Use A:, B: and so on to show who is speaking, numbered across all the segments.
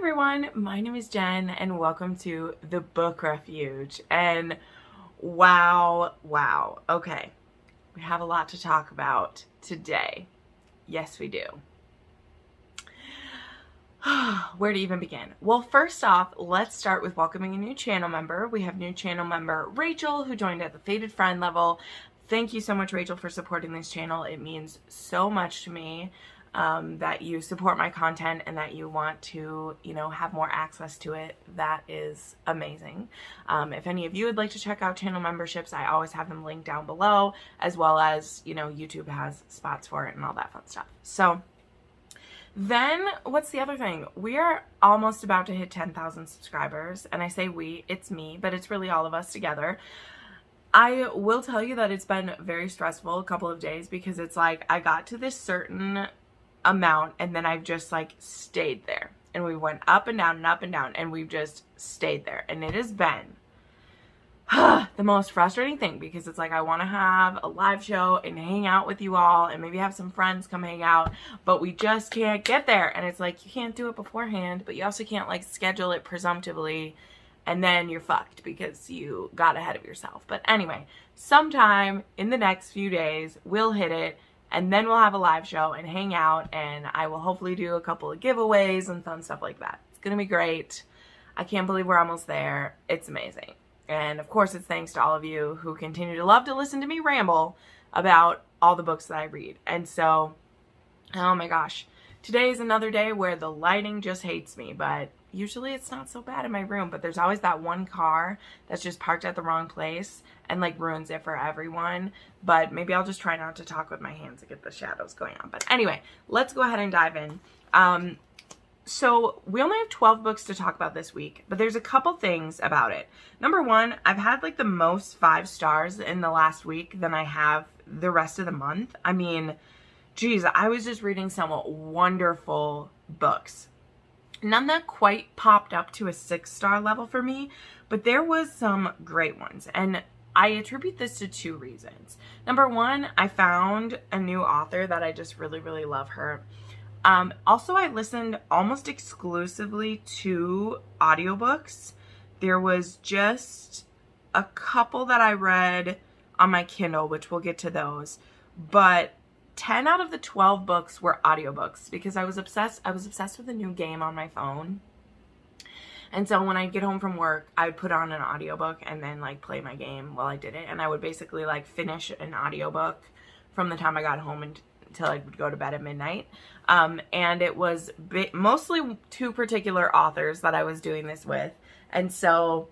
A: everyone, my name is Jen and welcome to the book Refuge. And wow, okay, we have a lot to talk about today. Yes, we do. Where to even begin? Well, first off, let's start with welcoming a new channel member. We have new channel member Rachel, who joined at the Fated Friend level. Thank you so much, Rachel, for supporting this channel. It means so much to me that you support my content and that you want to, have more access to it. That is amazing. If any of you would like to check out channel memberships, I always have them linked down below, as well as, YouTube has spots for it and all that fun stuff. So then what's the other thing? We are almost about to hit 10,000 subscribers, and I say we, it's me, but it's really all of us together. I will tell you that it's been very stressful a couple of days because it's like I got to this certain amount and then I've just like stayed there, and we went up and down and up and down, and we've just stayed there, and it has been the most frustrating thing because it's like I want to have a live show and hang out with you all and maybe have some friends come hang out, but we just can't get there. And it's like you can't do it beforehand, but you also can't like schedule it presumptively, and then you're fucked because you got ahead of yourself. But anyway, sometime in the next few days we'll hit it, and then we'll have a live show and hang out, and I will hopefully do a couple of giveaways and fun stuff like that. It's gonna be great. I can't believe we're almost there. It's amazing. And of course, it's thanks to all of you who continue to love to listen to me ramble about all the books that I read. And so, oh my gosh, today is another day where the lighting just hates me, but usually it's not so bad in my room. But there's always that one car that's just parked at the wrong place and like ruins it for everyone. But maybe I'll just try not to talk with my hands to get the shadows going on. But anyway, let's go ahead and dive in. So we only have 12 books to talk about this week, but there's a couple things about it. Number one, I've had like the most 5 stars in the last week than I have the rest of the month. I mean, geez, I was just reading some wonderful books. None that quite popped up to a 6-star level for me, but there was some great ones. And I attribute this to 2 reasons. Number one, I found a new author that I just really, really love her. Also, I listened almost exclusively to audiobooks. There was just a couple that I read on my Kindle, which we'll get to those, but 10 out of the 12 books were audiobooks because I was obsessed with a new game on my phone. And so when I'd get home from work, I would put on an audiobook and then like play my game while I did it. And I would basically like finish an audiobook from the time I got home until I would go to bed at midnight. And it was mostly 2 particular authors that I was doing this with. And so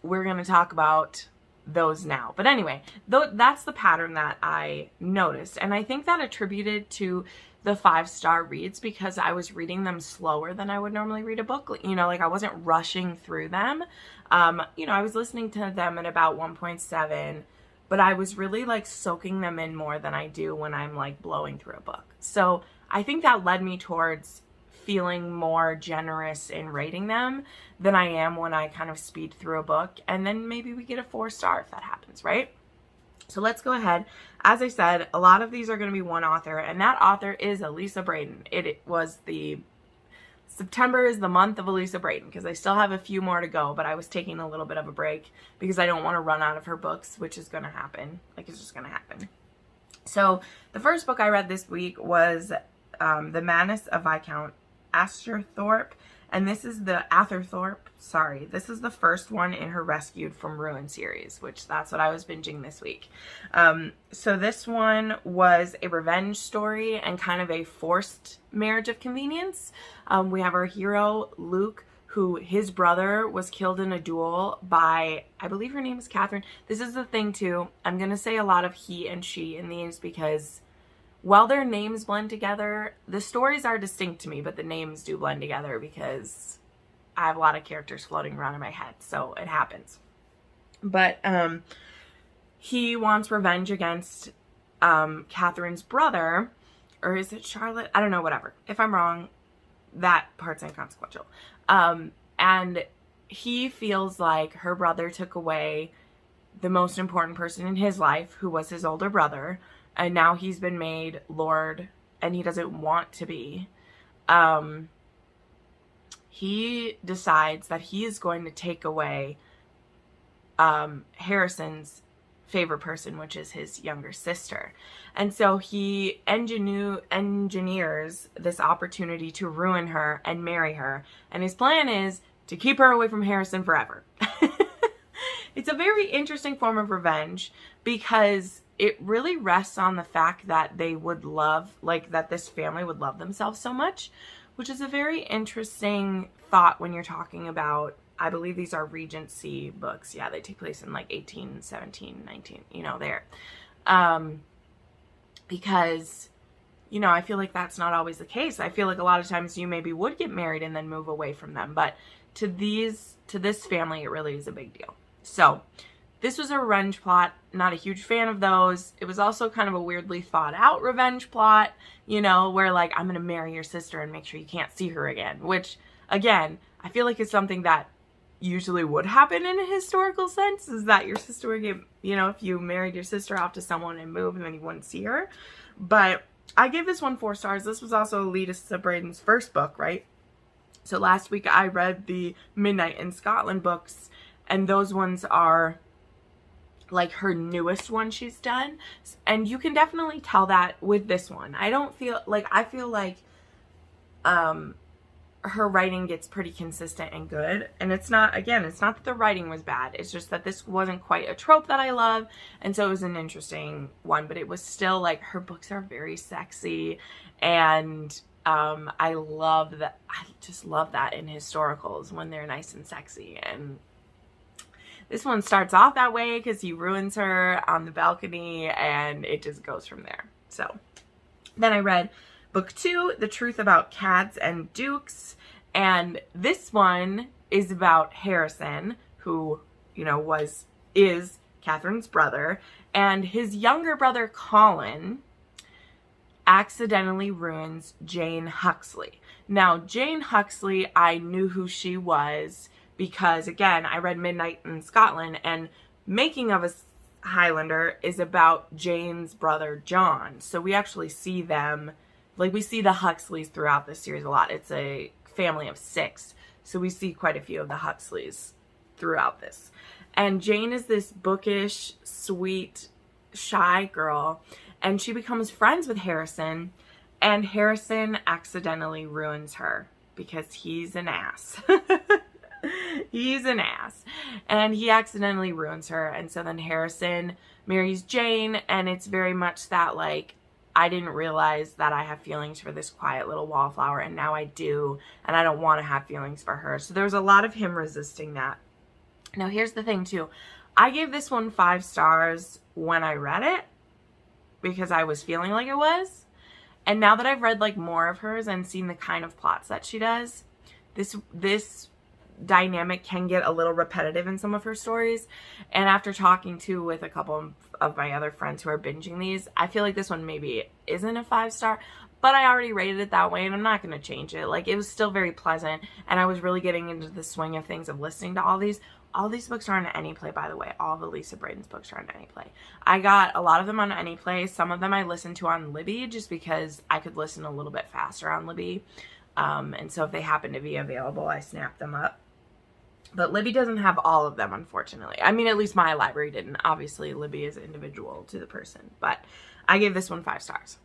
A: we're going to talk about those now. But anyway, that's the pattern that I noticed. And I think that attributed to the 5-star reads because I was reading them slower than I would normally read a book. Like I wasn't rushing through them. I was listening to them at about 1.7, but I was really like soaking them in more than I do when I'm like blowing through a book. So I think that led me towards feeling more generous in rating them than I am when I kind of speed through a book. And then maybe we get a 4-star if that happens, right? So let's go ahead. As I said, a lot of these are going to be one author, and that author is Elisa Braden. September is the month of Elisa Braden because I still have a few more to go, but I was taking a little bit of a break because I don't want to run out of her books, which is going to happen. Like, it's just going to happen. So the first book I read this week was The Madness of Viscount Asherborne, and this is the this is the first one in her Rescued from Ruin series, which that's what I was binging this week. So this one was a revenge story and kind of a forced marriage of convenience. We have our hero Luke, who his brother was killed in a duel by, I believe her name is Catherine. This is the thing too, I'm gonna say a lot of he and she in these because while their names blend together, the stories are distinct to me, but the names do blend together because I have a lot of characters floating around in my head, so it happens. But he wants revenge against Catherine's brother, or is it Charlotte? I don't know, whatever. If I'm wrong, that part's inconsequential. And he feels like her brother took away the most important person in his life, who was his older brother, and now he's been made Lord, and he doesn't want to be. he decides that he is going to take away Harrison's favorite person, which is his younger sister. And so he engineers this opportunity to ruin her and marry her. And his plan is to keep her away from Harrison forever. It's a very interesting form of revenge because it really rests on the fact that they would love, like that this family would love themselves so much, which is a very interesting thought when you're talking about, I believe these are Regency books. Yeah, they take place in like 18, 17, 19, you know, there. Because, you know, I feel like that's not always the case. I feel like a lot of times you maybe would get married and then move away from them. But to this family, it really is a big deal. So this was a revenge plot. Not a huge fan of those. It was also kind of a weirdly thought out revenge plot, you know, where like, I'm going to marry your sister and make sure you can't see her again. Which, again, I feel like it's something that usually would happen in a historical sense, is that your sister would get, you know, if you married your sister off to someone and moved and then you wouldn't see her. But I gave this one 4 stars. This was also Elisa Braden's first book, right? So last week I read the Midnight in Scotland books, and those ones are like her newest one she's done. And you can definitely tell that with this one. I feel like her writing gets pretty consistent and good. And it's not that the writing was bad. It's just that this wasn't quite a trope that I love. And so it was an interesting one, but it was still like, her books are very sexy. And I love that. I just love that in historicals when they're nice and sexy. And this one starts off that way because he ruins her on the balcony and it just goes from there. So then I read book 2, The Truth About Cads and Dukes. And this one is about Harrison, who, you know, is Catherine's brother. And his younger brother, Colin, accidentally ruins Jane Huxley. Now, Jane Huxley, I knew who she was because, again, I read Midnight in Scotland, and Making of a Highlander is about Jane's brother, John. So we actually see them, like we see the Huxleys throughout this series a lot. It's a family of 6. So we see quite a few of the Huxleys throughout this. And Jane is this bookish, sweet, shy girl, and she becomes friends with Harrison, and Harrison accidentally ruins her because he's an ass. He's an ass. And he accidentally ruins her. And so then Harrison marries Jane, and it's very much that, like, I didn't realize that I have feelings for this quiet little wallflower, and now I do, and I don't want to have feelings for her. So there's a lot of him resisting that. Now, here's the thing, too. I gave this one 5 stars when I read it because I was feeling like it was. And now that I've read, like, more of hers and seen the kind of plots that she does, this dynamic can get a little repetitive in some of her stories. And after talking with a couple of my other friends who are binging these, I feel like this one maybe isn't a 5 star, but I already rated it that way and I'm not going to change it. Like, it was still very pleasant, and I was really getting into the swing of things of listening to all these. All these books are on Anyplay, by the way. All of Elisa Braden's books are on Anyplay. I got a lot of them on Anyplay. Some of them I listened to on Libby just because I could listen a little bit faster on Libby. And so if they happen to be available, I snapped them up. But Libby doesn't have all of them, unfortunately. I mean, at least my library didn't. Obviously, Libby is individual to the person. But I gave this one 5 stars.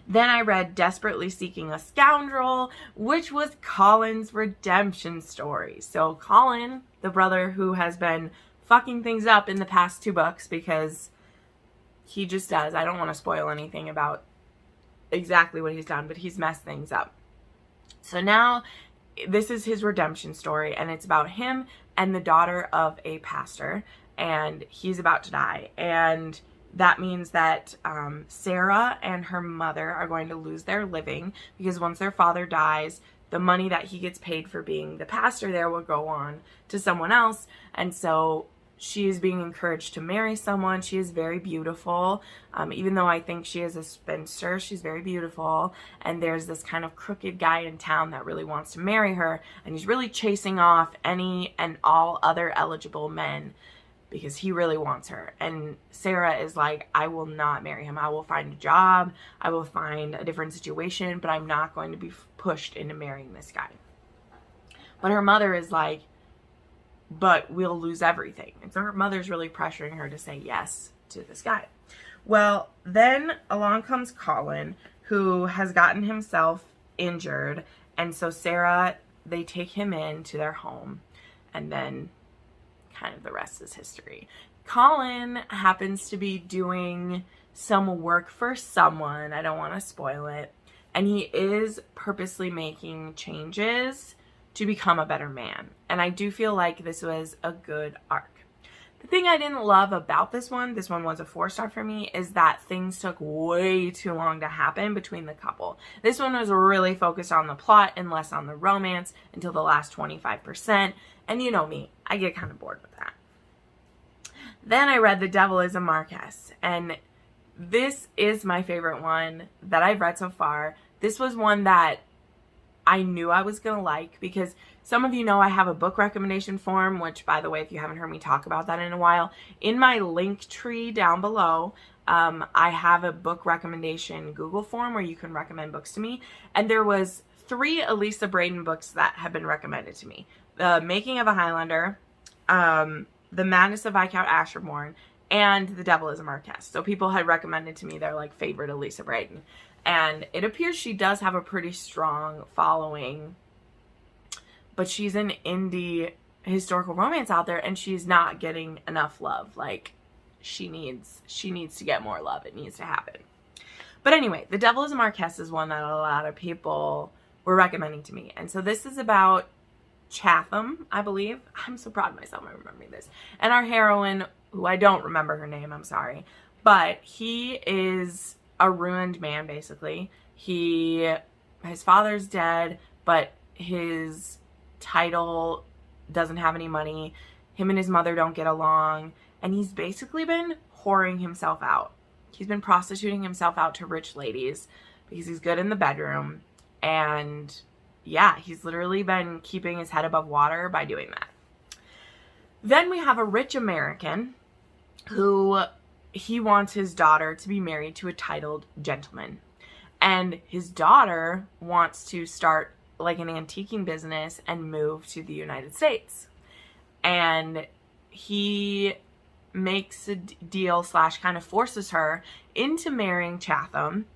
A: Then I read Desperately Seeking a Scoundrel, which was Colin's redemption story. So Colin, the brother who has been fucking things up in the past 2 books, because he just does. I don't want to spoil anything about exactly what he's done, but he's messed things up. So now this is his redemption story, and it's about him and the daughter of a pastor, and he's about to die. And that means that Sarah and her mother are going to lose their living, because once their father dies, the money that he gets paid for being the pastor there will go on to someone else. And so she is being encouraged to marry someone. She is very beautiful. Even though I think she is a spinster, she's very beautiful. And there's this kind of crooked guy in town that really wants to marry her. And he's really chasing off any and all other eligible men because he really wants her. And Sarah is like, I will not marry him. I will find a job. I will find a different situation, but I'm not going to be pushed into marrying this guy. But her mother is like, but we'll lose everything. And so her mother's really pressuring her to say yes to this guy. Well, then along comes Colin, who has gotten himself injured. And so Sarah, they take him into their home. And then kind of the rest is history. Colin happens to be doing some work for someone. I don't want to spoil it. And he is purposely making changes to become a better man. And I do feel like this was a good arc. The thing I didn't love about this one was a 4-star for me, is that things took way too long to happen between the couple. This one was really focused on the plot and less on the romance until the last 25%. And you know me, I get kind of bored with that. Then I read The Devil is a Marquess, and this is my favorite one that I've read so far. This was one that I knew I was going to like, because some of you know I have a book recommendation form, which, by the way, if you haven't heard me talk about that in a while, in my link tree down below, I have a book recommendation Google form where you can recommend books to me. And there was 3 Elisa Braden books that have been recommended to me. The Making of a Highlander, The Madness of Viscount Asherborne, and The Devil is a Marquess. So people had recommended to me their like favorite Elisa Braden. And it appears she does have a pretty strong following, but she's an indie historical romance out there, and she's not getting enough love. Like, she needs to get more love. It needs to happen. But anyway, The Devil is a Marquess is one that a lot of people were recommending to me. And so this is about Chatham, I believe. I'm so proud of myself I'm remembering this. And our heroine, who I don't remember her name, I'm sorry, but he is a ruined man, basically. His father's dead, but his title doesn't have any money. Him and his mother don't get along, and he's basically been whoring himself out. He's been prostituting himself out to rich ladies because he's good in the bedroom, and yeah, he's literally been keeping his head above water by doing that. Then we have a rich American who he wants his daughter to be married to a titled gentleman. And his daughter wants to start like an antiquing business and move to the United States. And he makes a deal / kind of forces her into marrying Chatham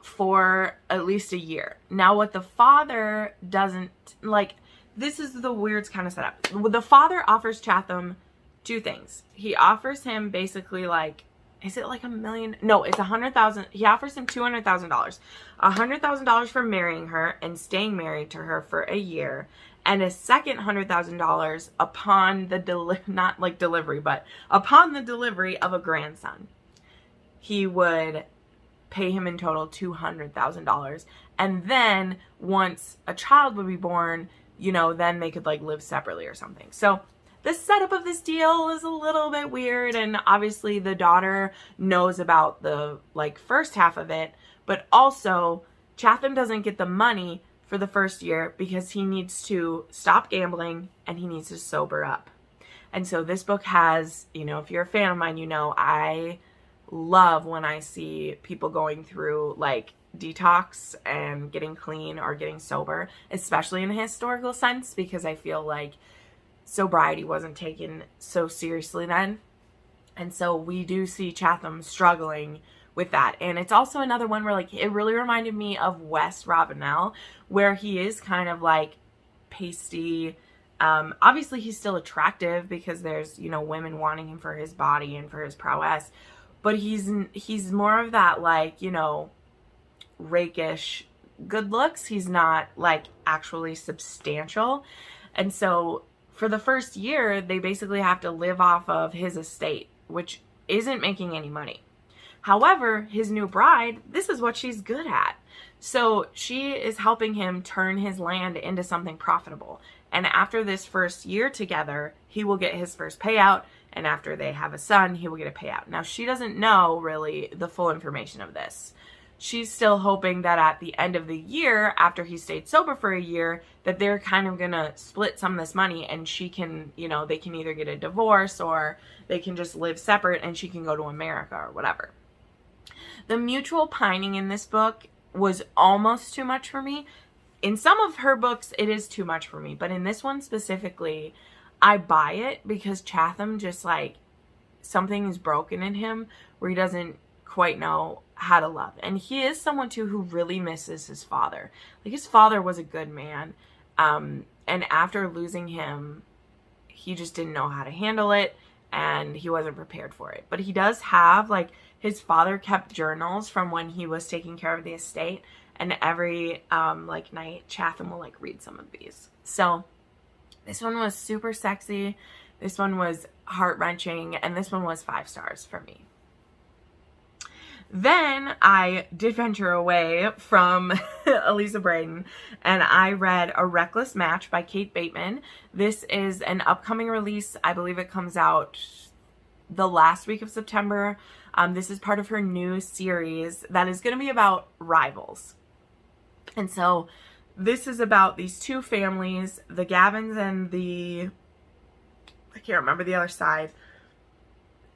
A: for at least a year. Now, what the father doesn't like, this is the weird kind of setup. The father offers Chatham 2 things. He offers him basically like, is it like $1 million? No, it's $100,000. He offers him $200,000. $100,000 for marrying her and staying married to her for a year, and a second $100,000 upon the not like delivery, but upon the delivery of a grandson. He would pay him in total $200,000, and then once a child would be born, you know, then they could like live separately or something. So the setup of this deal is a little bit weird, and obviously the daughter knows about the like first half of it, but also Chatham doesn't get the money for the first year because he needs to stop gambling and he needs to sober up. And so this book has, you know, if you're a fan of mine, you know, I love when I see people going through like detox and getting clean or getting sober, especially in a historical sense, because I feel like sobriety wasn't taken so seriously then. And so we do see Chatham struggling with that. And it's also another one where like it really reminded me of West Ravenel, where he is kind of like pasty. Obviously he's still attractive because there's, you know, women wanting him for his body and for his prowess, but he's more of that like, you know, rakish good looks. He's not like actually substantial. And so for the first year, they basically have to live off of his estate, which isn't making any money. However, his new bride, this is what she's good at. So she is helping him turn his land into something profitable. And after this first year together, he will get his first payout. And after they have a son, he will get a payout. Now, she doesn't know really the full information of this. She's still hoping that at the end of the year, after he stayed sober for a year, that they're kind of going to split some of this money, and she can, you know, they can either get a divorce or they can just live separate and she can go to America or whatever. The mutual pining in this book was almost too much for me. in some of her books, it is too much for me. But in this one specifically, I buy it because Chatham just, like, something is broken in him where he doesn't quite know how to love. And he is someone, too, who really misses his father. Like, his father was a good man. And after losing him, he just didn't know how to handle it. And he wasn't prepared for it. But he does have, like, his father kept journals from when he was taking care of the estate. And every, like, night, Chatham will, like, read some of these. So, this one was super sexy. This one was heart-wrenching. And this one was 5 stars for me. Then I did venture away from Elisa Braden, and I read A Reckless Match by Kate Bateman. This is an upcoming release. I believe it comes out the last week of September. This is part of her new series that is going to be about rivals. And so this is about these two families, the Gavins and the, I can't remember the other side,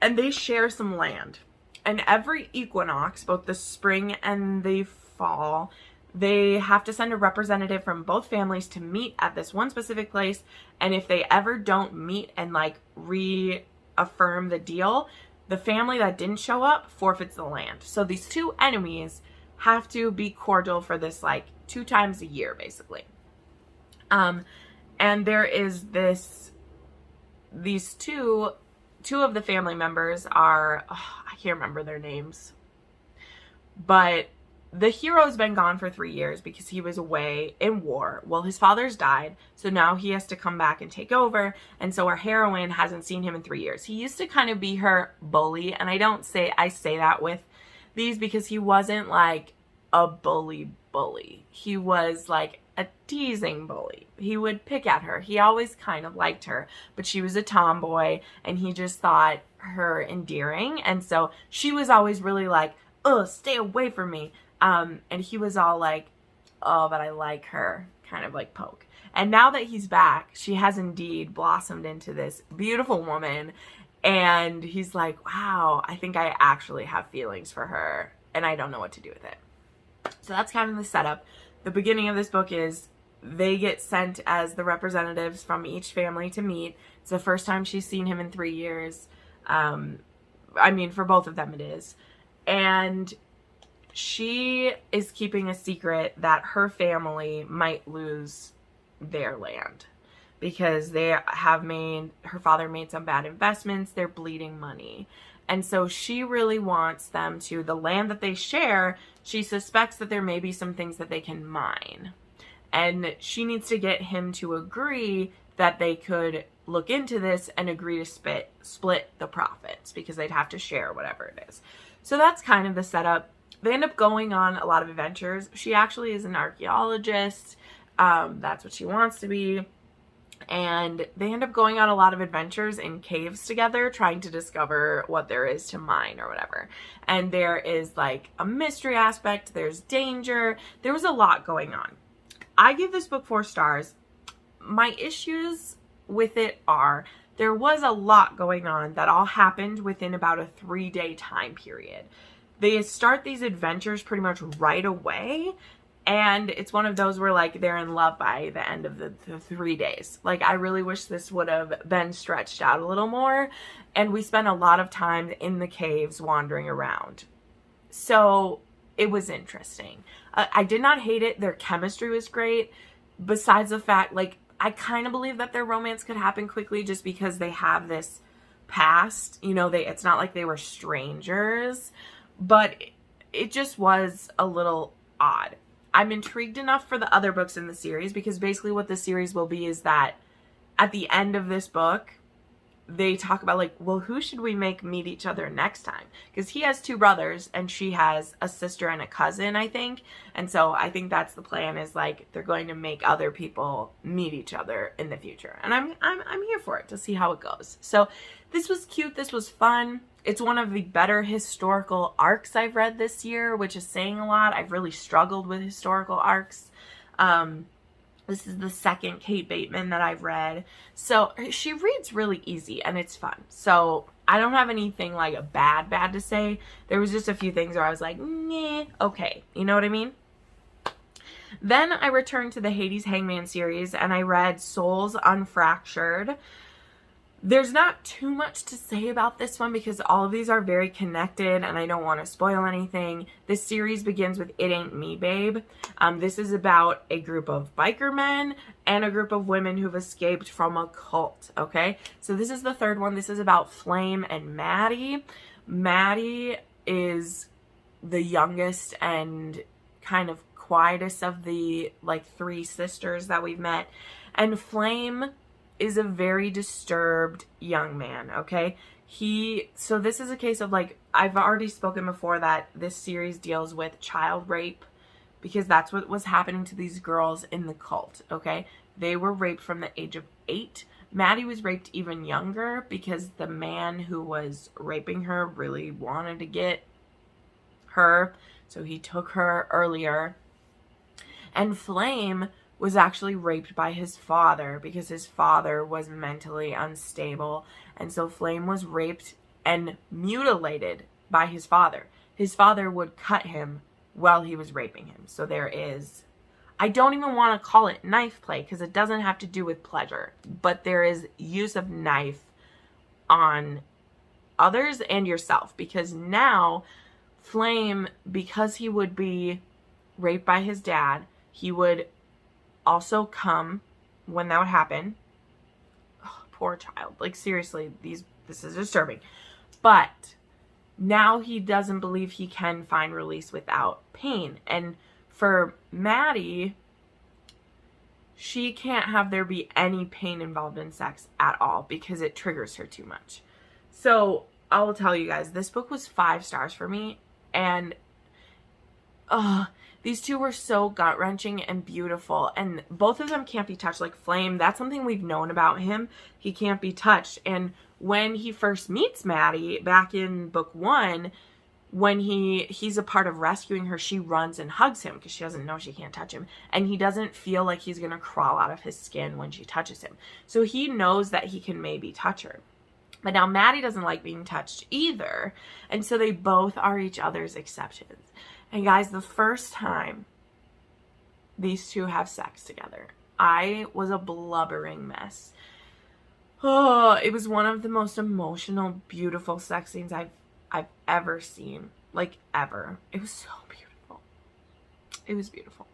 A: and they share some land. And every equinox, both the spring and the fall, they have to send a representative from both families to meet at this one specific place. And if they ever don't meet and, like, reaffirm the deal, the family that didn't show up forfeits the land. So these two enemies have to be cordial for this, like, 2 times a year, basically. And there is these two of the family members are, I can't remember their names, but the hero's been gone for 3 years because he was away in war. Well, his father's died, so now he has to come back and take over, and so our heroine hasn't seen him in 3 years. He used to kind of be her bully, and I say that with these because he wasn't like a bully. He was like a teasing bully. He would pick at her. He always kind of liked her, but she was a tomboy, and he just thought her endearing, and so she was always really like, oh, stay away from me. And he was all like, oh, but I like her, kind of like poke. And now that he's back, she has indeed blossomed into this beautiful woman, and he's like, wow, I think I actually have feelings for her, and I don't know what to do with it. So that's kind of the setup. The beginning of this book is they get sent as the representatives from each family to meet. It's the first time she's seen him in 3 years. I mean, for both of them it is. And she is keeping a secret that her family might lose their land because her father made some bad investments. They're bleeding money. And so she really wants them to, the land that they share, she suspects that there may be some things that they can mine. And she needs to get him to agree that they could look into this and agree to split the profits because they'd have to share whatever it is. So that's kind of the setup. They end up going on a lot of adventures. She actually is an archaeologist. That's what she wants to be. And they end up going on a lot of adventures in caves together, trying to discover what there is to mine or whatever. And there is like a mystery aspect. There's danger. There was a lot going on. I give this book 4 stars. My issues with it are there was a lot going on that all happened within about a 3-day time period. They start these adventures pretty much right away. And it's one of those where, like, they're in love by the end of the 3 days. Like, I really wish this would have been stretched out a little more. And we spent a lot of time in the caves wandering around. So, it was interesting. I did not hate it. Their chemistry was great. Besides the fact, like, I kind of believe that their romance could happen quickly just because they have this past. You know, it's not like they were strangers. But it just was a little odd. I'm intrigued enough for the other books in the series because basically what the series will be is that at the end of this book, they talk about like, well, who should we make meet each other next time? Because he has 2 brothers and she has a sister and a cousin, I think. And so I think that's the plan is like they're going to make other people meet each other in the future. And I'm here for it to see how it goes. So this was cute. This was fun. It's one of the better historical arcs I've read this year, which is saying a lot. I've really struggled with historical arcs. This is the second Kate Bateman that I've read. So she reads really easy and it's fun. So I don't have anything like bad to say. There was just a few things where I was like, nah, okay. You know what I mean? Then I returned to the Hades Hangman series and I read Souls Unfractured. There's not too much to say about this one because all of these are very connected and I don't want to spoil anything. This series begins with It Ain't Me, Babe. This is about a group of biker men and a group of women who've escaped from a cult, okay? So this is the third one. This is about Flame and Maddie. Maddie is the youngest and kind of quietest of the like three sisters that we've met. And Flame is a very disturbed young man, okay? So this is a case of like, I've already spoken before that this series deals with child rape because that's what was happening to these girls in the cult, okay? They were raped from the age of 8. Maddie was raped even younger because the man who was raping her really wanted to get her, so he took her earlier. And Flame was actually raped by his father because his father was mentally unstable. And so Flame was raped and mutilated by his father. His father would cut him while he was raping him. So there is, I don't even want to call it knife play because it doesn't have to do with pleasure. But there is use of knife on others and yourself. Because now Flame, because he would be raped by his dad, he would also come when that would happen. Oh, poor child. Like seriously, this is disturbing. But now he doesn't believe he can find release without pain. And for Maddie, she can't have there be any pain involved in sex at all because it triggers her too much. So I will tell you guys, this book was 5 stars for me. And these two were so gut-wrenching and beautiful, and both of them can't be touched. Like Flame, that's something we've known about him. He can't be touched. And when he first meets Maddie back in book 1, when he's a part of rescuing her, she runs and hugs him because she doesn't know she can't touch him. And he doesn't feel like he's going to crawl out of his skin when she touches him. So he knows that he can maybe touch her. But now Maddie doesn't like being touched either. And so they both are each other's exceptions. And guys, the first time these two have sex together, I was a blubbering mess. Oh, it was one of the most emotional, beautiful sex scenes I've ever seen. Like, ever. It was so beautiful. It was beautiful.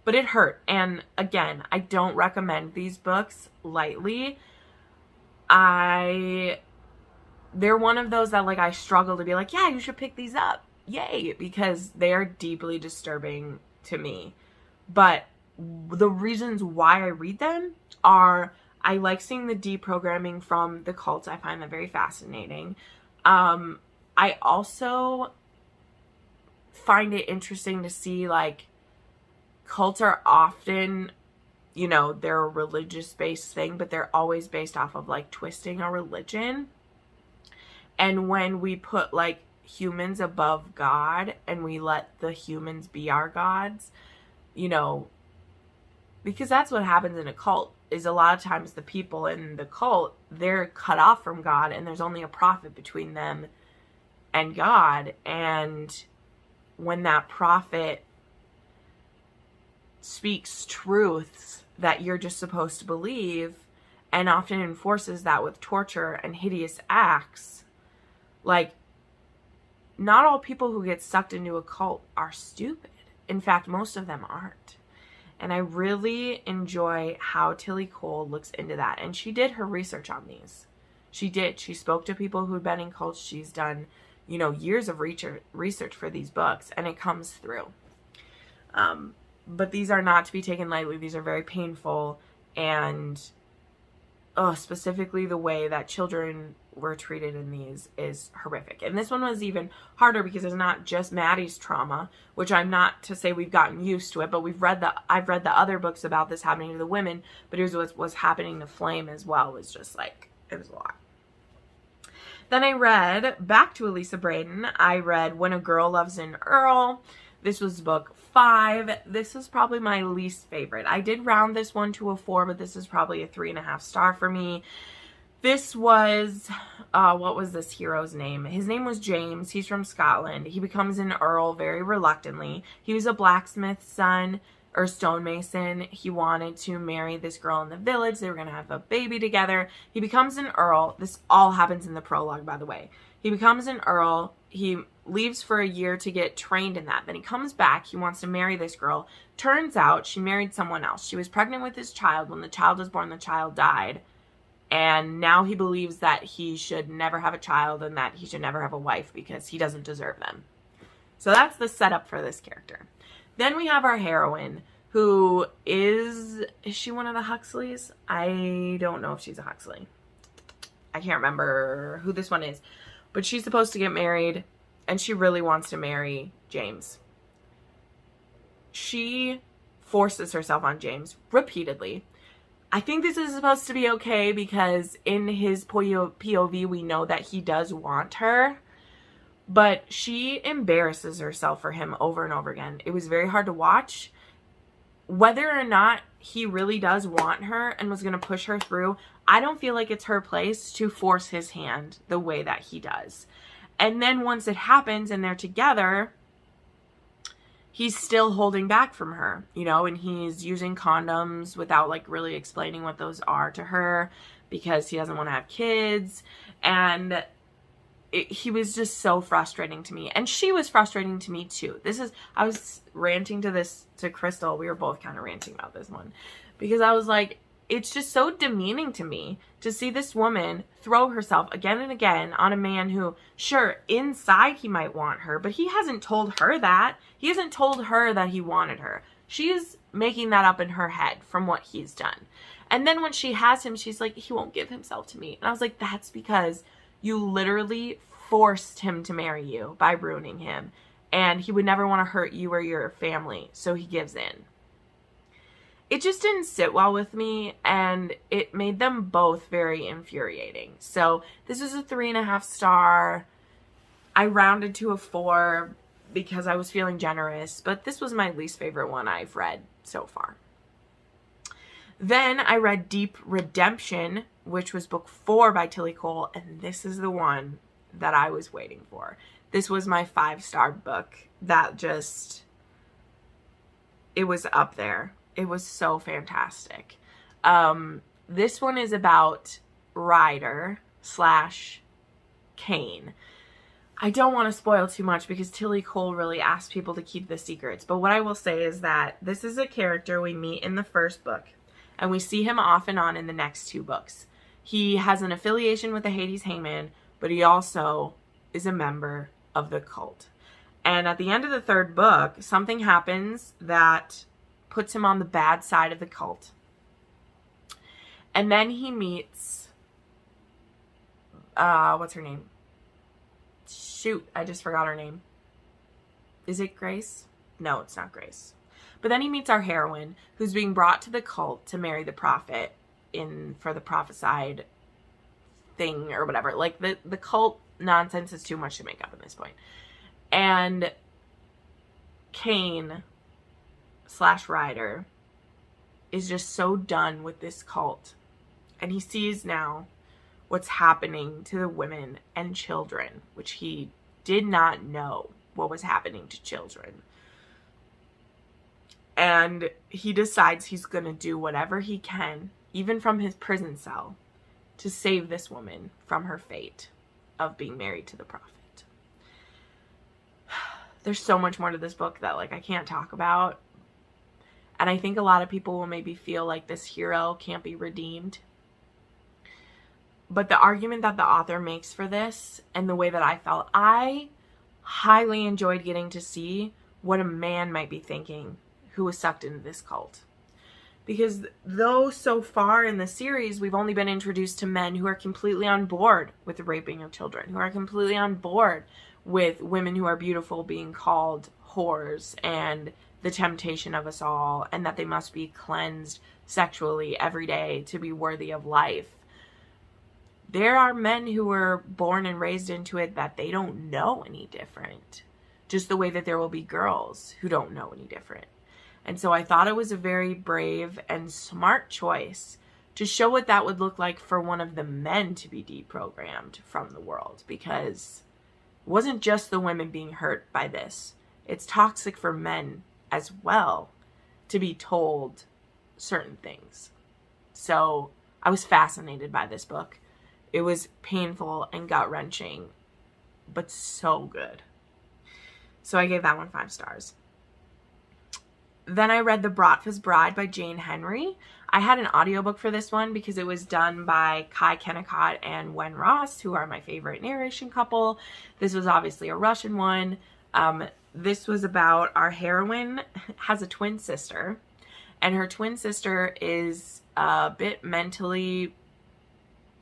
A: But it hurt. And again, I don't recommend these books lightly. They're one of those that like I struggle to be like, yeah, you should pick these up. Yay, because they are deeply disturbing to me. But the reasons why I read them are I like seeing the deprogramming from the cults. I find that very fascinating. I also find it interesting to see like cults are often, you know, they're a religious based thing, but they're always based off of like twisting a religion. And when we put like humans above God and we let the humans be our gods, you know, because that's what happens in a cult is a lot of times the people in the cult, they're cut off from God and there's only a prophet between them and God. And when that prophet speaks truths that you're just supposed to believe and often enforces that with torture and hideous acts, like, not all people who get sucked into a cult are stupid. In fact, most of them aren't. And I really enjoy how Tillie Cole looks into that. And she did her research on these. She did. She spoke to people who'd been in cults. She's done, you know, years of research for these books. And it comes through. But these are not to be taken lightly. These are very painful. And specifically the way that children were treated in these is horrific. And this one was even harder because it's not just Maddie's trauma, which I'm not to say we've gotten used to it, but I've read the other books about this happening to the women, but here's what was happening to Flame as well. Was just like, it was a lot. Then I read, back to Elisa Braden, I read When a Girl Loves an Earl. This was book 5. This is probably my least favorite. I did round this one to a 4, but this is probably a 3.5 star for me. This was, what was this hero's name? His name was James. He's from Scotland. He becomes an Earl very reluctantly. He was a blacksmith's son. or stonemason. He wanted to marry this girl in the village. They were going to have a baby together. He becomes an earl. This all happens in the prologue, by the way. He becomes an earl. He leaves for a year to get trained in that. Then he comes back. He wants to marry this girl. Turns out she married someone else. She was pregnant with his child. When the child was born, the child died. And now he believes that he should never have a child and that he should never have a wife because he doesn't deserve them. So that's the setup for this character. Then we have our heroine, who is she one of the Huxleys? I don't know if she's a Huxley. I can't remember who this one is. But she's supposed to get married, and she really wants to marry James. She forces herself on James repeatedly. I think this is supposed to be okay because in his POV, we know that he does want her. But she embarrasses herself for him over and over again. It was very hard to watch. Whether or not he really does want her and was going to push her through, I don't feel like it's her place to force his hand the way that he does. And then once it happens and they're together, he's still holding back from her, you know, and he's using condoms without like really explaining what those are to her because he doesn't want to have kids. And he was just so frustrating to me. And she was frustrating to me too. I was ranting to Crystal. We were both kind of ranting about this one because I was like, it's just so demeaning to me to see this woman throw herself again and again on a man who, sure, inside he might want her, but he hasn't told her that. He hasn't told her that he wanted her. She's making that up in her head from what he's done. And then when she has him, she's like, he won't give himself to me. And I was like, that's because you literally forced him to marry you by ruining him. And he would never want to hurt you or your family, so he gives in. It just didn't sit well with me, and it made them both very infuriating. So this is a 3.5 star. I rounded to a 4 because I was feeling generous, but this was my least favorite one I've read so far. Then I read Deep Redemption, which was book 4 by Tillie Cole, and this is the one that I was waiting for. This was my 5-star book that just, it was up there. It was so fantastic. This one is about Ryder / Kane. I don't want to spoil too much because Tillie Cole really asked people to keep the secrets. But what I will say is that this is a character we meet in the first book. And we see him off and on in the next 2 books. He has an affiliation with the Hades Hangman, but he also is a member of the cult. And at the end of the 3rd book, something happens that puts him on the bad side of the cult. And then he meets, what's her name? Shoot, I just forgot her name. Is it Grace? No, it's not Grace. But then he meets our heroine, who's being brought to the cult to marry the prophet for the prophesied thing or whatever. Like, the cult nonsense is too much to make up at this point. And Kane / Ryder is just so done with this cult. And he sees now what's happening to the women and children, which he did not know what was happening to children. And he decides he's going to do whatever he can, even from his prison cell, to save this woman from her fate of being married to the prophet. There's so much more to this book that, like, I can't talk about. And I think a lot of people will maybe feel like this hero can't be redeemed. But the argument that the author makes for this, and the way that I felt, I highly enjoyed getting to see what a man might be thinking who was sucked into this cult. Because though so far in the series we've only been introduced to men who are completely on board with the raping of children, who are completely on board with women who are beautiful being called whores and the temptation of us all, and that they must be cleansed sexually every day to be worthy of life. There are men who were born and raised into it that they don't know any different. Just the way that there will be girls who don't know any different. And so I thought it was a very brave and smart choice to show what that would look like for one of the men to be deprogrammed from the world. Because it wasn't just the women being hurt by this. It's toxic for men as well. to be told certain things. So I was fascinated by this book. It was painful and gut-wrenching, but so good. So I gave that one 5 stars. Then I read The Bratva's Bride by Jane Henry. I had an audiobook for this one because it was done by Kai Kennicott and Wen Ross, who are my favorite narration couple. This was obviously a Russian one. This was about our heroine has a twin sister, and her twin sister is a bit mentally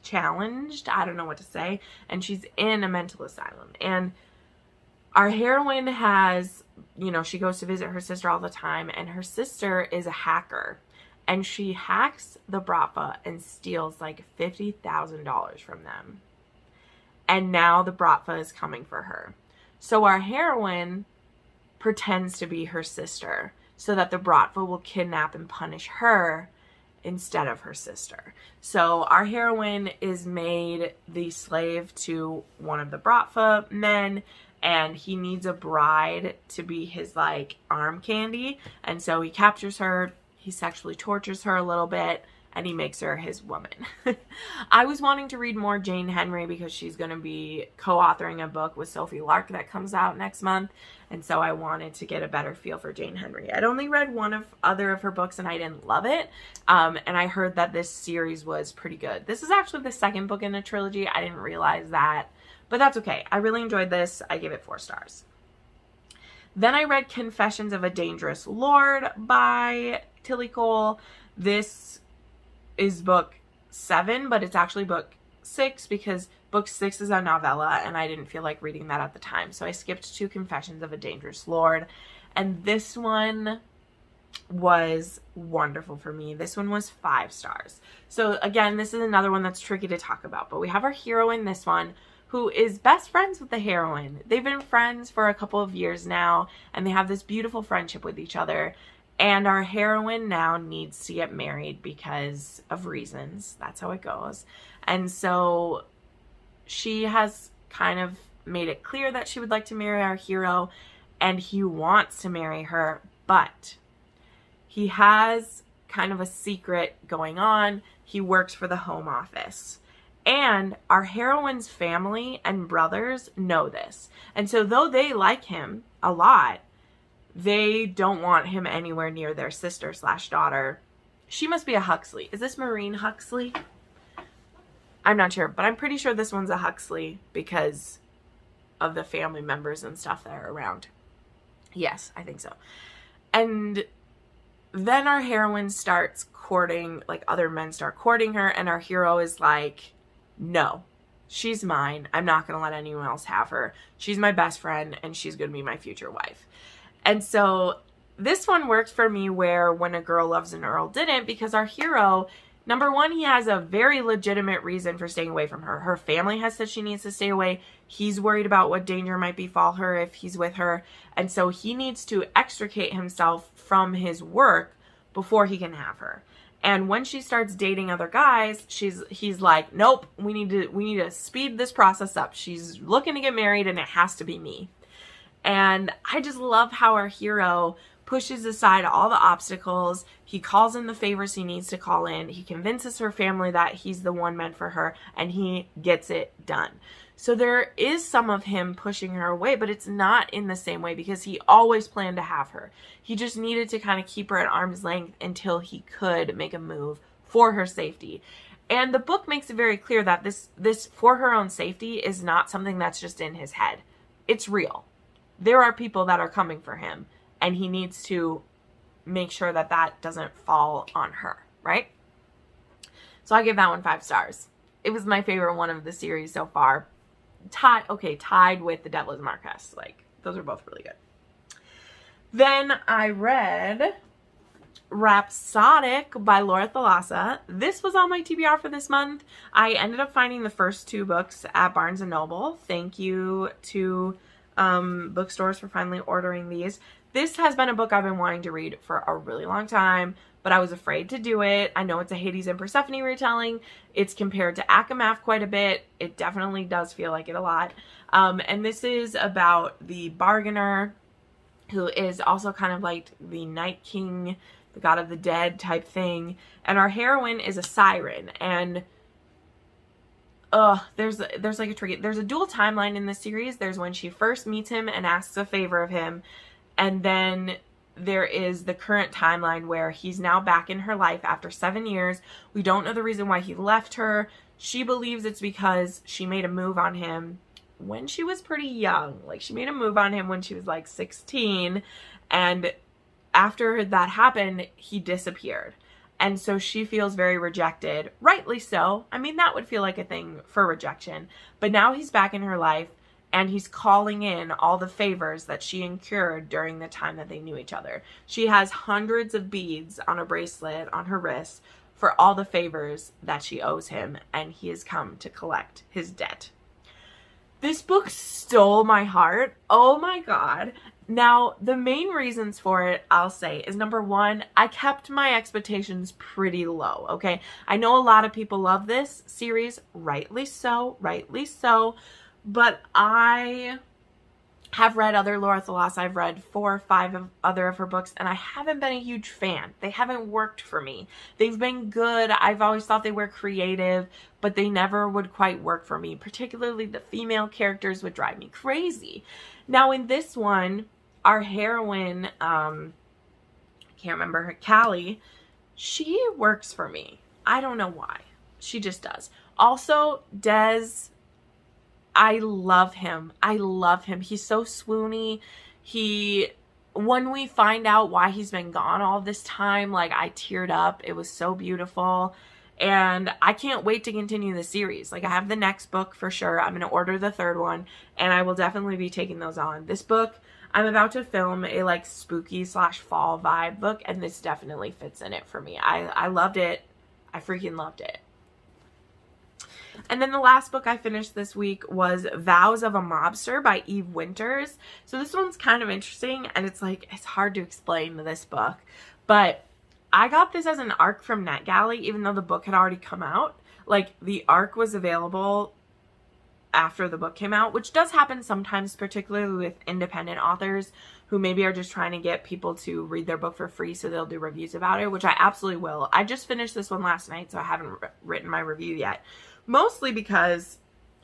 A: challenged. I don't know what to say. And she's in a mental asylum. And our heroine has, you know, she goes to visit her sister all the time, and her sister is a hacker. And she hacks the Bratva and steals like $50,000 from them. And now the Bratva is coming for her. So our heroine pretends to be her sister so that the Bratva will kidnap and punish her instead of her sister. So our heroine is made the slave to one of the Bratva men, and he needs a bride to be his like arm candy. And so he captures her, he sexually tortures her a little bit, and he makes her his woman. I was wanting to read more Jane Henry because she's going to be co-authoring a book with Sophie Lark that comes out next month. And so I wanted to get a better feel for Jane Henry. I'd only read one of other of her books and I didn't love it. And I heard that this series was pretty good. This is actually the second book in the trilogy. I didn't realize that, but that's okay. I really enjoyed this. I gave it 4 stars. Then I read Confessions of a Dangerous Lord by Tillie Cole. This is book 7, but it's actually book 6 because book 6 is a novella and I didn't feel like reading that at the time. So I skipped to Confessions of a Dangerous Lord. And this one was wonderful for me. This one was 5 stars. So again, this is another one that's tricky to talk about, but we have our hero in this one who is best friends with the heroine. They've been friends for a couple of years now, and they have this beautiful friendship with each other. And our heroine now needs to get married because of reasons. That's how it goes. And so she has kind of made it clear that she would like to marry our hero, and he wants to marry her, but he has kind of a secret going on. He works for the Home Office. And our heroine's family and brothers know this. And so though they like him a lot, they don't want him anywhere near their sister/daughter. She must be a Huxley. Is this Maureen Huxley? I'm not sure, but I'm pretty sure this one's a Huxley because of the family members and stuff that are around. Yes, I think so. And then our heroine starts courting, like other men start courting her, and our hero is like, no, she's mine. I'm not going to let anyone else have her. She's my best friend, and she's going to be my future wife. And so this one worked for me where When a Girl Loves an Earl didn't, because our hero, number one, he has a very legitimate reason for staying away from her. Her family has said she needs to stay away. He's worried about what danger might befall her if he's with her. And so he needs to extricate himself from his work before he can have her. And when she starts dating other guys, he's like, nope, we need to speed this process up. She's looking to get married and it has to be me. And I just love how our hero pushes aside all the obstacles. He calls in the favors he needs to call in. He convinces her family that he's the one meant for her, and he gets it done. So there is some of him pushing her away, but it's not in the same way because he always planned to have her. He just needed to kind of keep her at arm's length until he could make a move for her safety. And the book makes it very clear that this for her own safety is not something that's just in his head. It's real. There are people that are coming for him, and he needs to make sure that that doesn't fall on her, right? So I give that one 5 stars. It was my favorite one of the series so far. Tied with The Devil is Marquess. Like, those are both really good. Then I read Rhapsodic by Laura Thalassa. This was on my TBR for this month. I ended up finding the first 2 books at Barnes & Noble. Thank you to bookstores for finally ordering these. This has been a book I've been wanting to read for a really long time, but I was afraid to do it. I know it's a Hades and Persephone retelling. It's compared to Akamath quite a bit. It definitely does feel like it a lot. And this is about the bargainer who is also kind of like the Night King, the god of the dead type thing. And our heroine is a siren. And there's like a tricky, there's a dual timeline in this series. There's when she first meets him and asks a favor of him, and then there is the current timeline where he's now back in her life after 7 years. We don't know the reason why he left her. She believes it's because she made a move on him when she was pretty young. Like, she made a move on him when she was like 16, and after that happened, he disappeared. And so she feels very rejected, rightly so. I mean, that would feel like a thing for rejection. But now he's back in her life, and he's calling in all the favors that she incurred during the time that they knew each other. She has hundreds of beads on a bracelet on her wrist for all the favors that she owes him, and he has come to collect his debt. This book stole my heart. Oh my God. Now, the main reasons for it, I'll say, is number one, I kept my expectations pretty low, okay? I know a lot of people love this series, rightly so, but I have read other Laura Thalassa. I've read 4 or 5 other of her books, and I haven't been a huge fan. They haven't worked for me. They've been good. I've always thought they were creative, but they never would quite work for me. Particularly the female characters would drive me crazy. Now, in this one, our heroine, I can't remember her, Callie, she works for me. I don't know why. She just does. Also, Des, I love him. I love him. He's so swoony. When we find out why he's been gone all this time, like, I teared up. It was so beautiful. And I can't wait to continue the series. Like, I have the next book for sure. I'm going to order the 3rd one, and I will definitely be taking those on. This book, I'm about to film a like spooky / fall vibe book, and this definitely fits in it for me. I loved it. I freaking loved it. And then the last book I finished this week was Vows of a Mobster by Eve Winters. So this one's kind of interesting, and it's hard to explain this book, but I got this as an ARC from NetGalley, even though the book had already come out. Like, the ARC was available after the book came out, which does happen sometimes, particularly with independent authors who maybe are just trying to get people to read their book for free, so they'll do reviews about it, which I absolutely will. I just finished this one last night, so I haven't written my review yet. Mostly because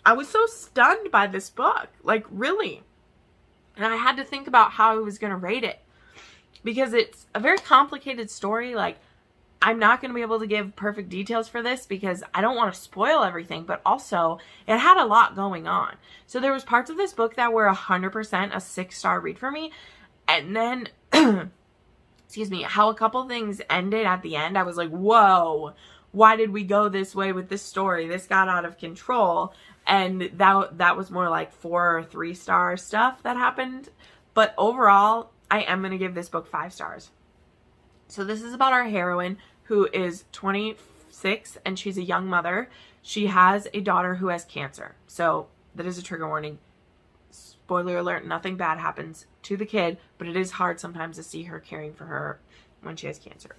A: I was so stunned by this book, like, really. And I had to think about how I was going to rate it, because it's a very complicated story. Like, I'm not going to be able to give perfect details for this because I don't want to spoil everything, but also it had a lot going on. So there was parts of this book that were 100% a 6-star read for me. And then, excuse me, how a couple things ended at the end, I was like, whoa, why did we go this way with this story? This got out of control. And that was more like 4 or 3-star stuff that happened. But overall, I am going to give this book 5 stars. So this is about our heroine, who is 26, and she's a young mother. She has a daughter who has cancer. So that is a trigger warning. Spoiler alert, nothing bad happens to the kid, but it is hard sometimes to see her caring for her when she has cancer.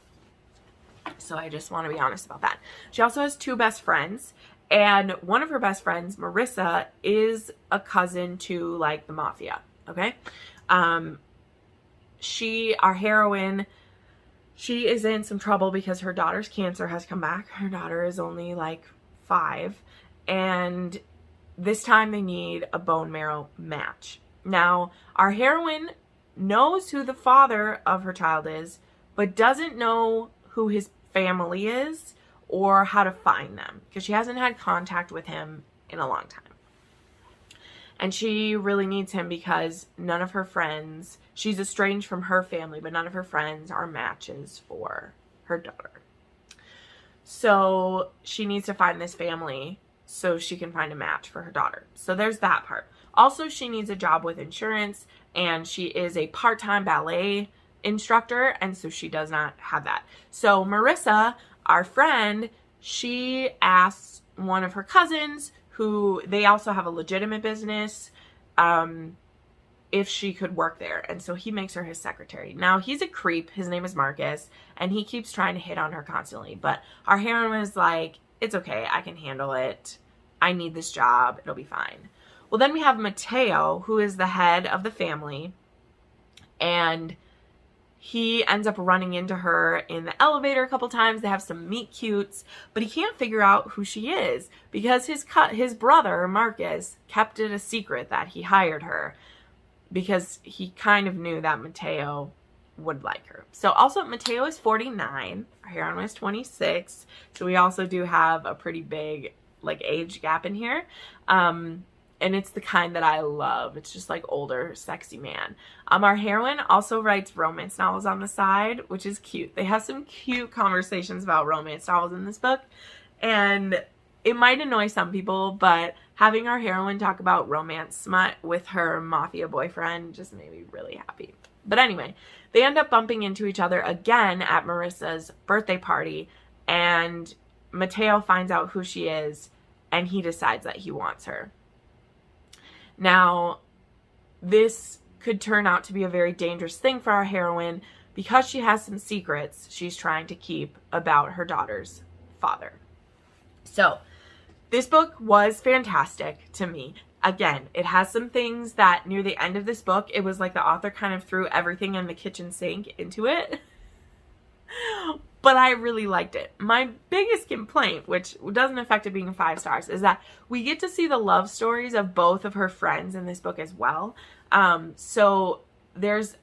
A: So I just want to be honest about that. She also has 2 best friends, and one of her best friends, Marissa, is a cousin to, like, the mafia, okay? Our heroine, she is in some trouble because her daughter's cancer has come back. Her daughter is only like 5, and this time they need a bone marrow match. Now, our heroine knows who the father of her child is, but doesn't know who his family is or how to find them, because she hasn't had contact with him in a long time. And she really needs him because none of her friends, she's estranged from her family, but none of her friends are matches for her daughter. So she needs to find this family so she can find a match for her daughter. So there's that part. Also, she needs a job with insurance, and she is a part-time ballet instructor, and so she does not have that. So Marissa, our friend, she asks one of her cousins, who they also have a legitimate business, if she could work there. And so he makes her his secretary. Now, he's a creep. His name is Marquess, and he keeps trying to hit on her constantly. But our heroine is like, it's okay. I can handle it. I need this job. It'll be fine. Well, then we have Mateo, who is the head of the family. and he ends up running into her in the elevator a couple times. They have some meet cutes, but he can't figure out who she is because his brother, Marquess, kept it a secret that he hired her because he kind of knew that Mateo would like her. So also Mateo is 49, our heroine is 26, so we also do have a pretty big like age gap in here. And it's the kind that I love. It's just like older, sexy man. Our heroine also writes romance novels on the side, which is cute. They have some cute conversations about romance novels in this book. And it might annoy some people, but having our heroine talk about romance smut with her mafia boyfriend just made me really happy. But anyway, they end up bumping into each other again at Marissa's birthday party. And Mateo finds out who she is, and he decides that he wants her. Now, this could turn out to be a very dangerous thing for our heroine because she has some secrets she's trying to keep about her daughter's father. So, this book was fantastic to me. Again, it has some things that near the end of this book, it was like the author kind of threw everything in the kitchen sink into it. But I really liked it. My biggest complaint, which doesn't affect it being 5 stars, is that we get to see the love stories of both of her friends in this book as well. So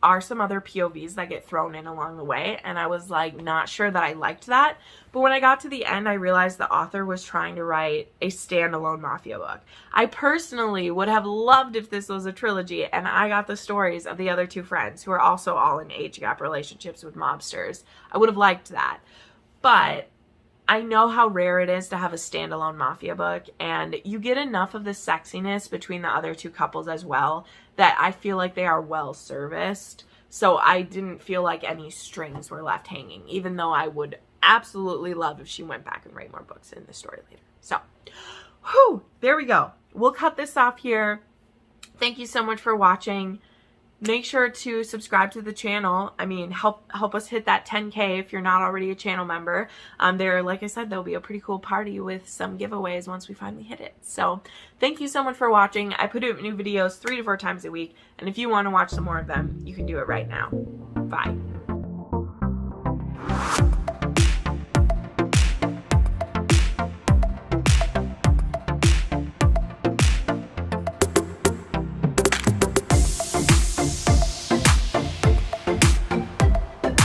A: are some other POVs that get thrown in along the way, and I was like not sure that I liked that. But when I got to the end, I realized the author was trying to write a standalone mafia book. I personally would have loved if this was a trilogy and I got the stories of the other 2 friends who are also all in age gap relationships with mobsters. I would have liked that. But I know how rare it is to have a standalone mafia book, and you get enough of the sexiness between the other 2 couples as well that I feel like they are well serviced. So I didn't feel like any strings were left hanging, even though I would absolutely love if she went back and write more books in the story later. So, whew, there we go. We'll cut this off here. Thank you so much for watching. Make sure to subscribe to the channel. I mean, help us hit that 10K if you're not already a channel member. Like I said, there'll be a pretty cool party with some giveaways once we finally hit it. So thank you so much for watching. I put out new videos 3 to 4 times a week, and if you want to watch some more of them, you can do it right now. Bye.